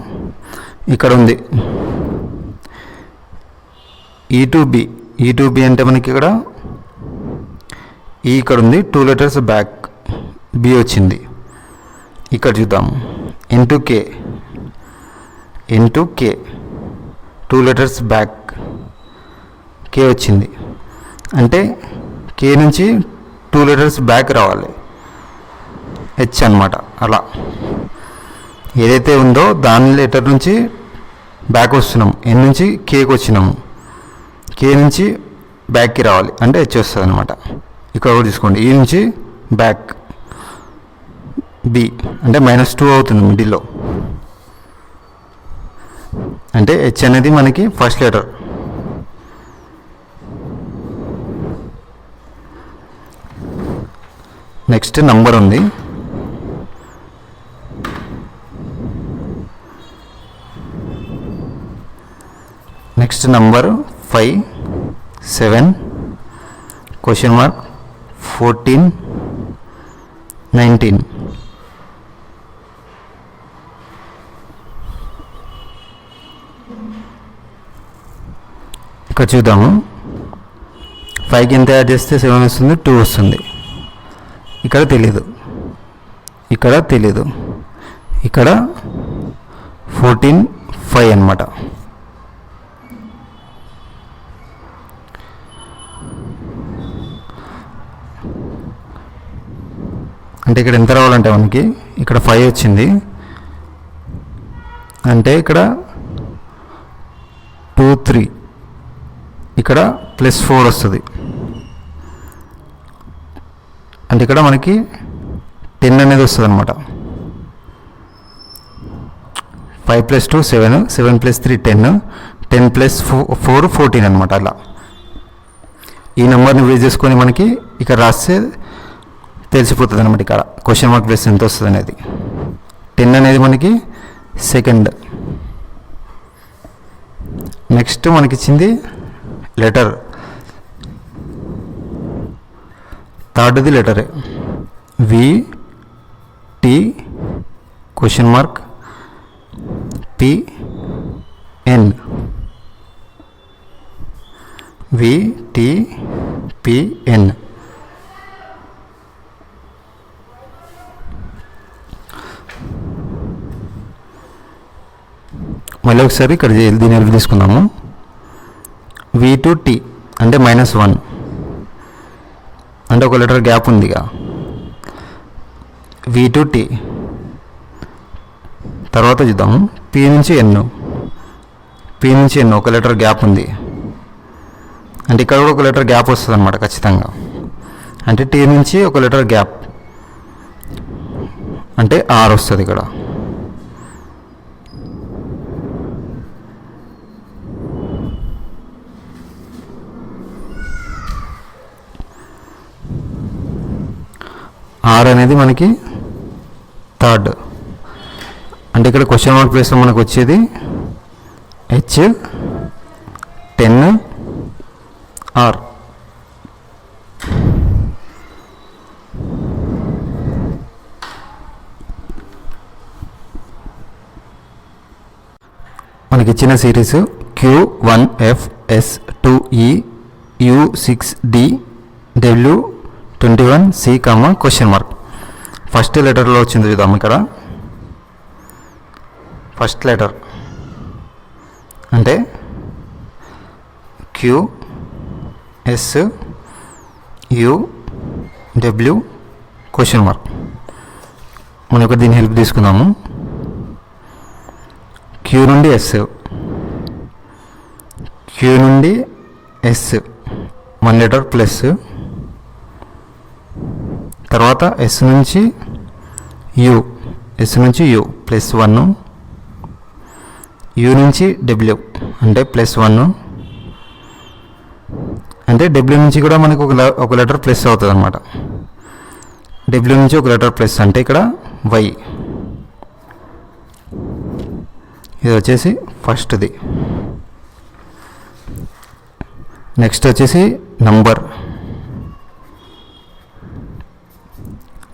ఇక్కడ ఉంది ఈ టు బి, ఈ టు బి అంటే మనకి ఇక్కడ ఈ ఇక్కడ ఉంది, 2 లెటర్స్ బ్యాక్ బి వచ్చింది. ఇక్కడ చూద్దాము, ఇంటూ కే, 2 లెటర్స్ బ్యాక్ కే వచ్చింది. అంటే కే నుంచి 2 లెటర్స్ బ్యాక్ రావాలి, హెచ్ అనమాట. అలా ఏదైతే ఉందో దాని లెటర్ నుంచి బ్యాక్ వస్తున్నాము, ఎన్ నుంచి కేకి వచ్చినాము, కే నుంచి బ్యాక్కి రావాలి అంటే హెచ్ వస్తుంది అనమాట. ఇక్కడ కూడా తీసుకోండి, ఈ నుంచి బ్యాక్ బి అంటే -2 అవుతుంది మిడిల్లో. అంటే హెచ్ అనేది మనకి ఫస్ట్ లెటర్. నెక్స్ట్ నంబర్ ఉంది. Next number 5, 7, question mark 14, 19. ఇక్కడ చూద్దాము, 5కి ఎంత యాడ్ చేస్తే 7 వస్తుంది, 2 వస్తుంది. ఇక్కడ తెలీదు, ఇక్కడ తెలీదు, ఇక్కడ 14, 5 అనమాట. అంటే ఇక్కడ ఎంత రావాలంటే మనకి ఇక్కడ 5 వచ్చింది, అంటే ఇక్కడ 2, 3, ఇక్కడ +4 వస్తుంది. అంటే ఇక్కడ మనకి 10 అనేది వస్తుంది అనమాట. 5 + 2 7, 7 + 3 10, 10 + 4 14 అనమాట. అలా ఈ నెంబర్ని బేస్ చేసుకొని మనకి ఇక్కడ రాస్తే తెలిసిపోతుంది అనమాట. ఇక్కడ క్వశ్చన్ మార్క్ ప్లస్ ఎంత వస్తుంది అనేది. 10 అనేది మనకి సెకండ్. నెక్స్ట్ మనకి ఇచ్చింది లెటర్, థర్డ్ది లెటరే, V T question mark P N, V T P N. మళ్ళీ ఒకసారి ఇక్కడ దీని హెల్ప్ తీసుకుందాము. వి టు టీ అంటే -1, అంటే ఒక లెటర్ గ్యాప్ ఉందిగా. వి టు టీ తర్వాత చూద్దాము, పి నుంచి ఎన్, పి నుంచి ఎన్ ఒక లెటర్ గ్యాప్ ఉంది, అంటే ఇక్కడ కూడా ఒక లెటర్ గ్యాప్ వస్తుంది అనమాట ఖచ్చితంగా. అంటే టీ నుంచి ఒక లెటర్ గ్యాప్ అంటే ఆర్ వస్తుంది ఇక్కడ. ఆర్ అనేది మనకి థర్డ్. అంటే ఇక్కడ క్వశ్చన్ మార్క్ ప్లేస్లో మనకు వచ్చేది H10R. మనకి ఇచ్చిన series Q1FS2E U6D W21C, question mark. First లెటర్లో వచ్చింది చూద్దాం. ఇక్కడ ఫస్ట్ లెటర్ అంటే QSUW క్వశ్చన్ మార్క్. మనం ఇక్కడ దీని హెల్ప్ తీసుకుందాము. Q నుండి S 1 లెటర్ ప్లస్, తర్వాత S నుంచి U ప్లస్ 1, U నుంచి W అంటే ప్లస్ 1, అంటే W నుంచి కూడా మనకు ఒక లెటర్ ప్లస్ అవుతుంది అనమాట. W నుంచి ఒక లెటర్ ప్లస్ అంటే ఇక్కడ Y. ఇది వచ్చేసి ఫస్ట్ది. నెక్స్ట్ వచ్చేసి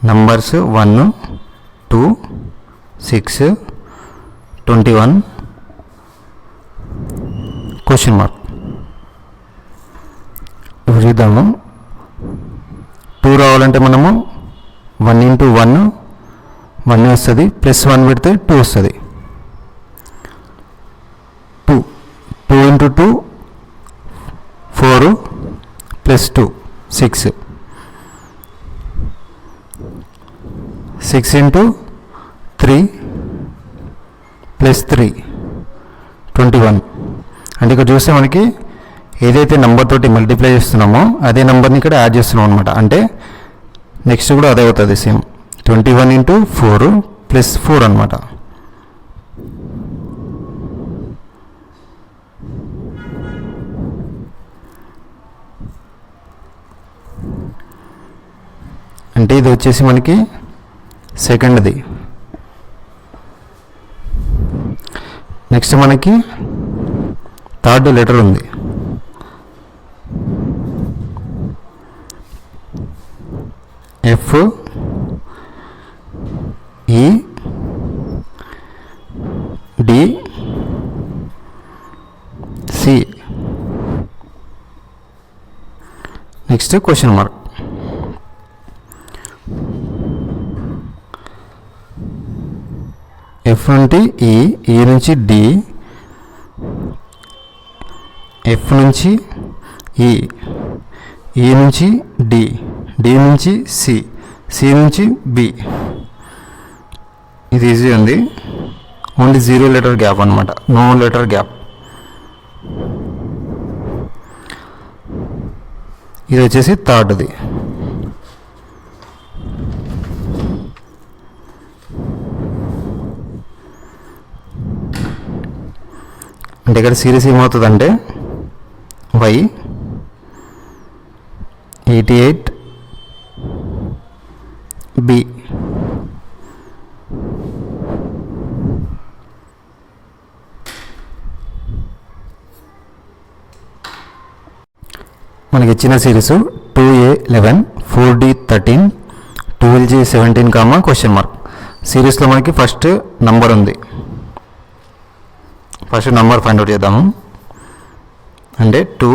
నంబర్స్ 1, 2, 6, 21 క్వశ్చన్ మార్క్. ఇప్పుడు చూద్దాము. 2 రావాలంటే మనము 1 × 1 వస్తుంది, ప్లస్ 1 పెడితే 2 వస్తుంది. 2 × 2 4 ప్లస్ 2 6 × 3 ప్లస్ 3 21. అంటే ఇక్కడ చూస్తే మనకి ఏదైతే నెంబర్ తోటి మల్టిప్లై చేస్తున్నామో అదే నెంబర్ని ఇక్కడ యాడ్ చేస్తున్నాం అనమాట. అంటే నెక్స్ట్ కూడా అదే అవుతుంది సేమ్. 21 × 4 ప్లస్ 4 అనమాట. అంటే ఇది వచ్చేసి మనకి సెకండ్ది. నెక్స్ట్ మనకి థర్డ్ లెటర్ ఉంది. FEDC. Next question mark. F నుండి E నుంచి D, F నుంచి E నుంచి D నుంచి C నుంచి B. ఇది ఈజీ ఉంది. ఓన్లీ 0 లెటర్ గ్యాప్ అనమాట, నో లెటర్ గ్యాప్. ఇది వచ్చేసి థర్డ్ది. అంటే ఇక్కడ సిరీస్ ఏమవుతుందంటే Y88B. మనకి ఇచ్చిన series 2A11 4D13 12G17, question mark. సిరీస్లో మనకి ఫస్ట్ నంబర్ ఉంది. ఫస్ట్ నంబర్ ఫైండ్ అవుట్ చేద్దాము. అంటే 2,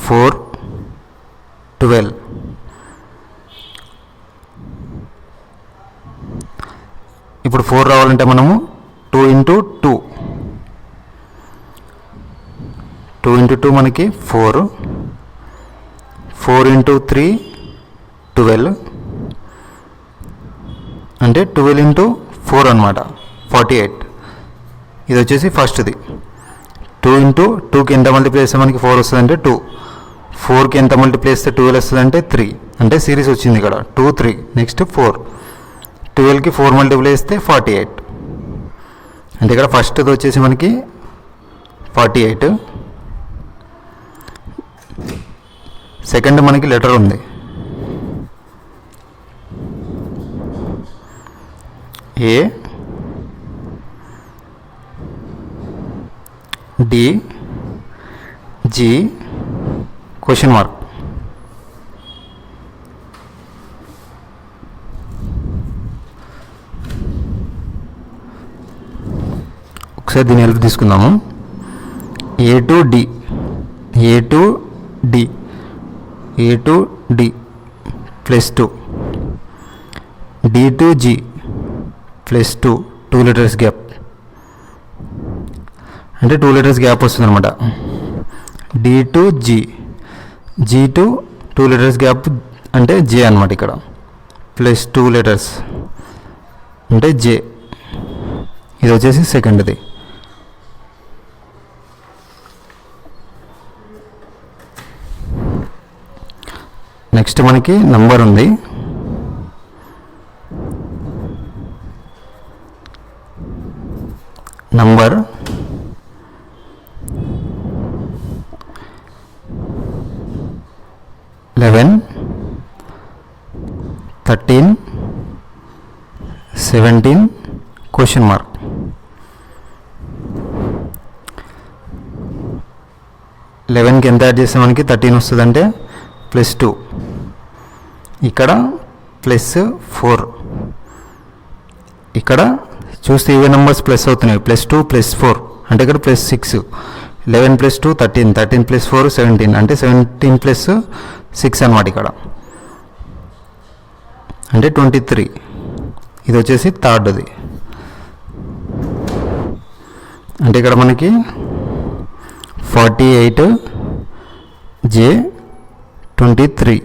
4, 12. ఇప్పుడు 4 రావాలంటే మనము 2 × 2 మనకి 4 × 3 12, అంటే 12 × 4 అనమాట 48. ఇది వచ్చేసి ఫస్ట్ది. 2 × 2కి ఎంత మల్టిప్లై చేస్తే మనకి 4 వస్తుంది అంటే 2. 4కి ఎంత మల్టిప్లై చేస్తే 12 వస్తుంది అంటే 3, అంటే సిరీస్ వచ్చింది ఇక్కడ 2 3. నెక్స్ట్ 4, 12కి 4 మల్టిప్లై చేస్తే 48, అంటే ఇక్కడ ఫస్ట్ది వచ్చేసి మనకి 48. సెకండ్ మనకి లెటర్ ఉంది A D G question mark. ఒకసారి దీని హెల్ప్ తీసుకుందాము. A to D, A to D, A to D +2, D to G +2, 2 letters gap, అంటే 2 letters గ్యాప్ వస్తుంది అనమాట. D to G, G to 2 letters gap అంటే J అనమాట. ఇక్కడ +2 letters అంటే జే. ఇది వచ్చేసి సెకండ్ది. నెక్స్ట్ మనకి నంబర్ ఉంది. Number 11 13 17 question mark. లెవెన్కి ఎంత యాడ్ చేస్తే మనకి 13 వస్తుంది అంటే +2, ఇక్కడ +4. ఇక్కడ చూస్తే ఇవే నెంబర్స్ ప్లస్ అవుతున్నాయి, +2 +4 అంటే ఇక్కడ +6. 11 + 2 13, 13 + 4 17, అంటే 17 + 6 అనమాట. ఇక్కడ అంటే 23. ఇది వచ్చేసి థర్డ్ది. అంటే ఇక్కడ మనకి 48 J 23.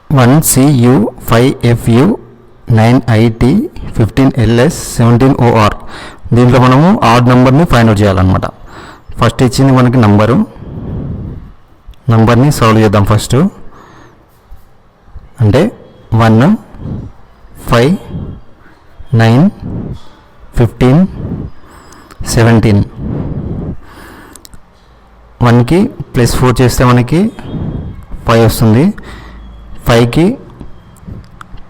One CU 5 FU 9 IT 15 LS 17 OR. దీంట్లో మనము ఆడ్ నెంబర్ని ఫైండ్ అవుట్ చేయాలన్నమాట. ఫస్ట్ ఇచ్చింది మనకి నంబర్ని సాల్వ్ చేద్దాం ఫస్ట్. అంటే 1 5 9 15 17. 1కి +4 చేస్తే మనకి 5 వస్తుంది. 5కి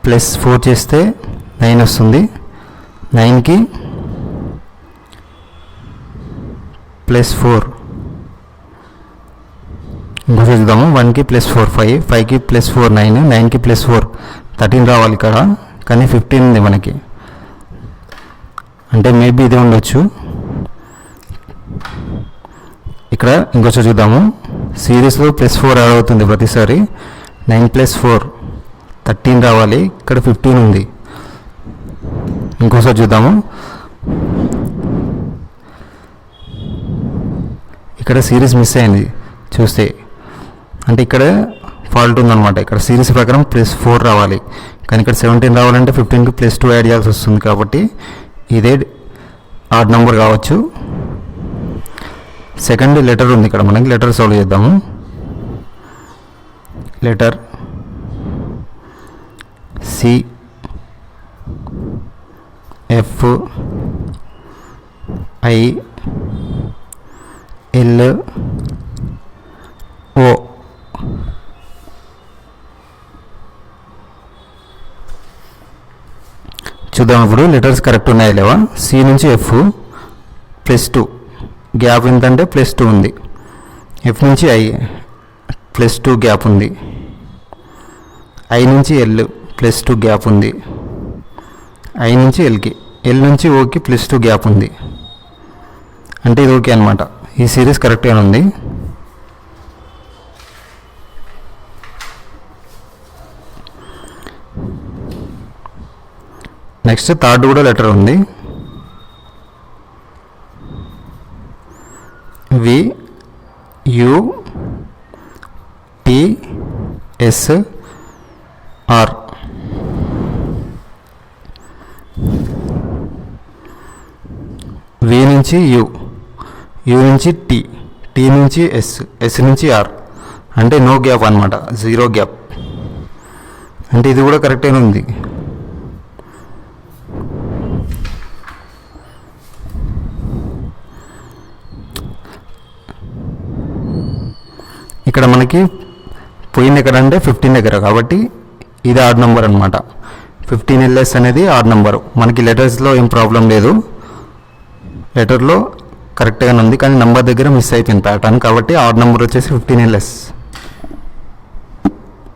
+4 చేస్తే 9 వస్తుంది. 9కి +4 ఇంకో చూద్దాము. 1కి +4 5, 5కి +4 9, 9కి +4 13 రావాలి ఇక్కడ, కానీ 15 ఉంది మనకి, అంటే మేబీ ఇదే ఉండొచ్చు. ఇక్కడ ఇంకోసారి చూద్దాము. సిరీస్లో +4 యాడ్ అవుతుంది ప్రతిసారి. 9 + 4 13 రావాలి, ఇక్కడ 15 ఉంది. ఇంకోసారి చూద్దాము. ఇక్కడ సిరీస్ మిస్ అయింది చూస్తే, అంటే ఇక్కడ ఫాల్ట్ ఉందన్నమాట. ఇక్కడ సిరీస్ ప్రకారం +4 రావాలి, కానీ ఇక్కడ 17 రావాలంటే 15కి +2 యాడ్ చేయాల్సి వస్తుంది. కాబట్టి ఇదే ఆడ్ నెంబర్ కావచ్చు. సెకండ్ లెటర్ ఉంది ఇక్కడ, మనకి లెటర్ సాల్వ్ చేద్దాము. Letter C F I L O. చూద్దాం ఇప్పుడు లెటర్స్ కరెక్ట్ ఉన్నాయా లేవా. సి నుంచి ఎఫ్ +2 గ్యాప్ ఎంతంటే +2 ఉంది. ఎఫ్ నుంచి ఐ +2 గ్యాప్ ఉంది. ఐ నుంచి ఎల్ +2 గ్యాప్ ఉంది. ఐ నుంచి ఎల్కి, ఎల్ నుంచి ఓకి +2 గ్యాప్ ఉంది. అంటే ఇది ఓకే అనమాట. ఈ సిరీస్ కరెక్ట్గా ఉంది. నెక్స్ట్ థర్డ్ కూడా లెటర్ ఉంది. T S R. వి నుంచి యు, యు నుంచి టీ, టీ నుంచి ఎస్, ఎస్ నుంచి ఆర్. అంటే నో గ్యాప్ అనమాట, జీరో గ్యాప్. అంటే ఇది కూడా కరెక్ట్గానే ఉంది. ఇక్కడ మనకి పోయింది ఎక్కడంటే 15 దగ్గర, కాబట్టి ఇది ఆడ్ నెంబర్ అనమాట. 15 LS అనేది ఆడ్ నెంబరు. మనకి లెటర్స్లో ఏం ప్రాబ్లం లేదు, లెటర్లో కరెక్ట్గానే ఉంది, కానీ నెంబర్ దగ్గర మిస్ అయిపోయింది ప్యాటర్న్. కాబట్టి ఆడ్ నెంబర్ వచ్చేసి 15 LS.